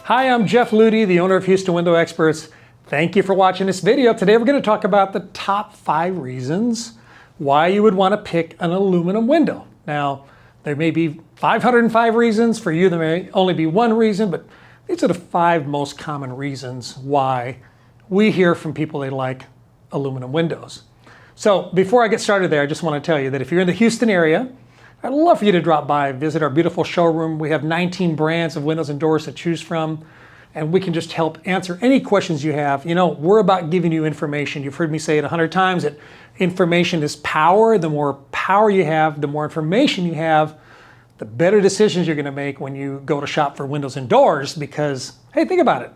Hi, I'm Jeff Ludy, the owner of Houston Window Experts. Thank you for watching this video. Today we're going to talk about the top 5 reasons why you would want to pick an aluminum window. Now, there may be 505 reasons. For you, there may only be one reason, but these are the 5 most common reasons why we hear from people they like aluminum windows. So before I get started there, I just want to tell you that if you're in the Houston area, I'd love for you to drop by, visit our beautiful showroom. We have 19 brands of windows and doors to choose from, and we can just help answer any questions you have. You know, we're about giving you information. You've heard me say it 100 times that information is power. The more power you have, the more information you have, the better decisions you're going to make when you go to shop for windows and doors. Because, hey, think about it.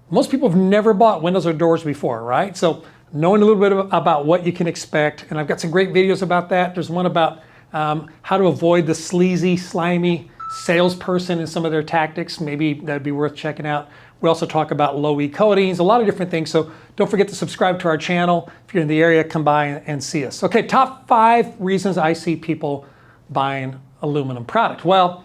Most people have never bought windows or doors before, right? So knowing a little bit about what you can expect, and I've got some great videos about that. There's one about how to avoid the sleazy, slimy salesperson and some of their tactics. Maybe that'd be worth checking out. We also talk about low E coatings, a lot of different things. So don't forget to subscribe to our channel. If you're in the area, come by and see us. Okay, top 5 reasons I see people buying aluminum product. Well,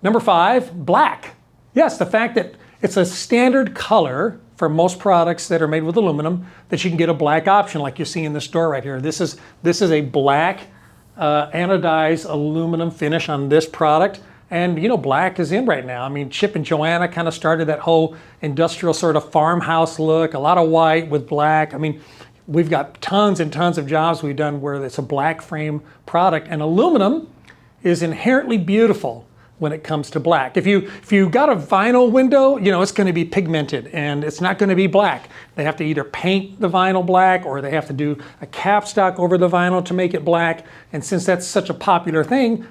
number 5, black. Yes, the fact that it's a standard color for most products that are made with aluminum, that you can get a black option like you see in this door right here. This is a black anodized aluminum finish on this product. And you know, black is in right now. I mean, Chip and Joanna kind of started that whole industrial sort of farmhouse look, a lot of white with black. I mean, we've got tons and tons of jobs we've done where it's a black frame product, and aluminum is inherently beautiful when it comes to black. If you got a vinyl window, you know, it's going to be pigmented and it's not going to be black. They have to either paint the vinyl black or they have to do a capstock over the vinyl to make it black. And since that's such a popular thing,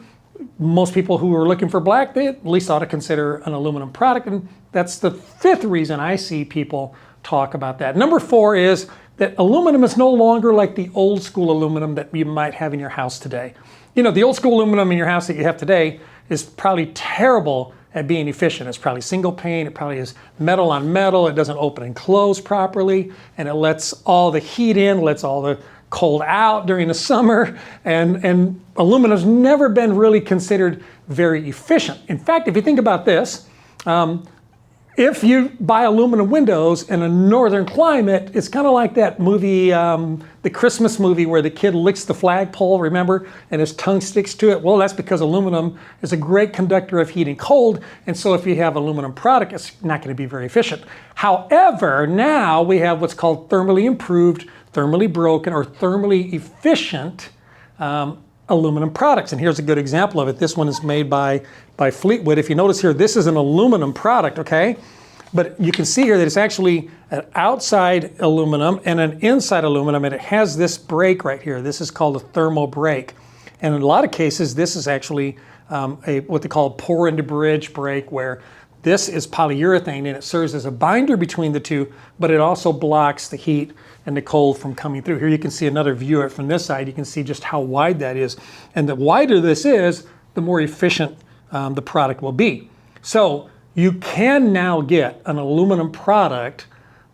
most people who are looking for black, they at least ought to consider an aluminum product. And that's the 5th reason I see people talk about that. Number 4 is that aluminum is no longer like the old school aluminum that you might have in your house today. You know, the old school aluminum in your house that you have today is probably terrible at being efficient. It's probably single pane, it probably is metal on metal, it doesn't open and close properly, and it lets all the heat in, lets all the cold out during the summer, and aluminum's never been really considered very efficient. In fact, if you think about this, if you buy aluminum windows in a northern climate, it's kind of like that movie, the Christmas movie where the kid licks the flagpole, remember, and his tongue sticks to it. Well, that's because aluminum is a great conductor of heat and cold, and so if you have aluminum product, it's not going to be very efficient. However, now we have what's called thermally improved, thermally broken, or thermally efficient aluminum products. And here's a good example of it. This one is made by Fleetwood. If you notice here, this is an aluminum product, okay? But you can see here that it's actually an outside aluminum and an inside aluminum, and it has this break right here. This is called a thermal break. And in a lot of cases, this is actually what they call a pour into bridge break, where this is polyurethane and it serves as a binder between the two, but it also blocks the heat and the cold from coming through. Here you can see another view of it from this side. You can see just how wide that is. And the wider this is, the more efficient the product will be. So you can now get an aluminum product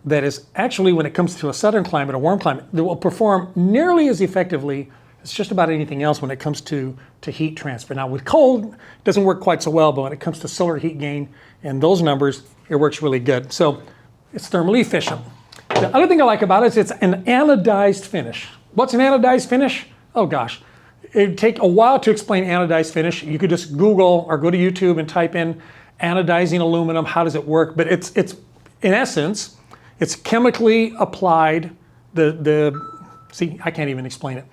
that is actually, when it comes to a southern climate, a warm climate, that will perform nearly as effectively as just about anything else when it comes to heat transfer. Now with cold, it doesn't work quite so well, but when it comes to solar heat gain and those numbers, it works really good. So it's thermally efficient. The other thing I like about it is it's an anodized finish. What's an anodized finish? Oh gosh, it'd take a while to explain anodized finish. You could just Google or go to YouTube and type in anodizing aluminum, how does it work? But it's in essence, it's chemically applied, see, I can't even explain it.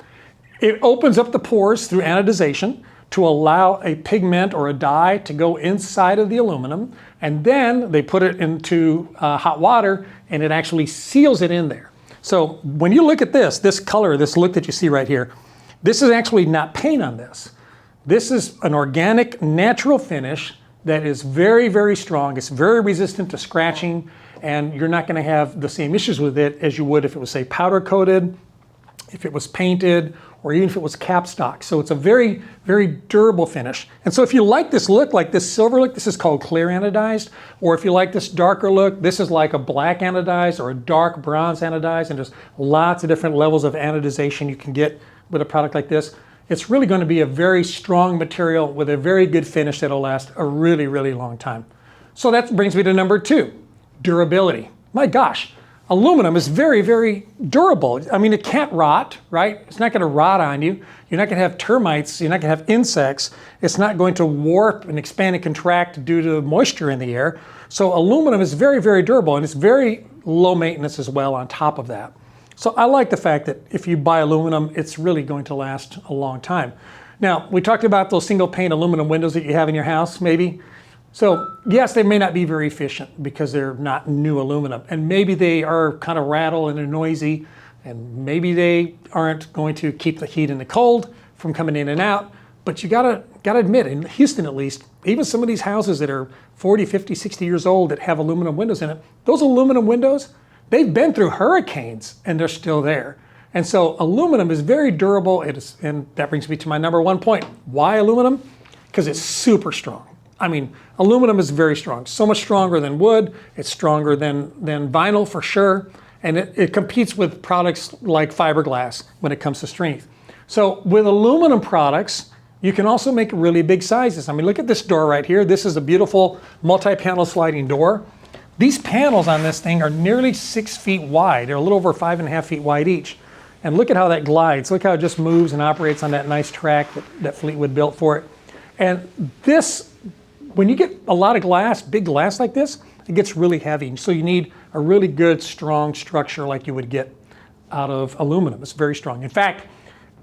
It opens up the pores through anodization to allow a pigment or a dye to go inside of the aluminum, and then they put it into hot water and it actually seals it in there. So when you look at this color, this look that you see right here, this is actually not paint on this. This is an organic, natural finish that is very, very strong. It's very resistant to scratching, and you're not going to have the same issues with it as you would if it was, say, powder coated, if it was painted, or even if it was capstock. So it's a very, very durable finish. And so if you like this look, like this silver look, this is called clear anodized. Or if you like this darker look, this is like a black anodized or a dark bronze anodized. And there's lots of different levels of anodization you can get with a product like this. It's really going to be a very strong material with a very good finish that'll last a really, really long time. So that brings me to number 2, durability. My gosh, aluminum is very, very durable. I mean, it can't rot, right? It's not going to rot on you. You're not going to have termites. You're not going to have insects. It's not going to warp and expand and contract due to moisture in the air. So aluminum is very, very durable, and it's very low maintenance as well on top of that. So I like the fact that if you buy aluminum, it's really going to last a long time. Now, we talked about those single pane aluminum windows that you have in your house, maybe. So yes, they may not be very efficient because they're not new aluminum, and maybe they are kind of rattle and they're noisy, and maybe they aren't going to keep the heat and the cold from coming in and out. But you gotta admit, in Houston at least, even some of these houses that are 40, 50, 60 years old that have aluminum windows in it, those aluminum windows, they've been through hurricanes and they're still there. And so aluminum is very durable, and that brings me to my number 1 point. Why aluminum? Because it's super strong. I mean, aluminum is very strong, so much stronger than wood. It's stronger than vinyl for sure. And it competes with products like fiberglass when it comes to strength. So with aluminum products, you can also make really big sizes. I mean, look at this door right here. This is a beautiful multi-panel sliding door. These panels on this thing are nearly 6 feet wide. They're a little over 5.5 feet wide each. And look at how that glides. Look how it just moves and operates on that nice track that Fleetwood built for it. And this, when you get a lot of glass, big glass like this, it gets really heavy. So you need a really good, strong structure like you would get out of aluminum. It's very strong. In fact,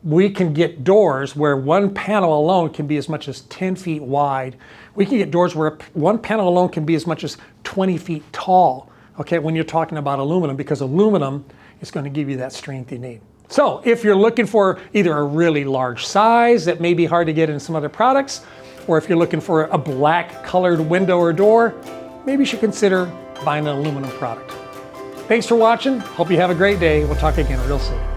we can get doors where one panel alone can be as much as 10 feet wide. We can get doors where one panel alone can be as much as 20 feet tall, okay, when you're talking about aluminum, because aluminum is going to give you that strength you need. So if you're looking for either a really large size that may be hard to get in some other products, or if you're looking for a black colored window or door, maybe you should consider buying an aluminum product. Thanks for watching. Hope you have a great day. We'll talk again real soon.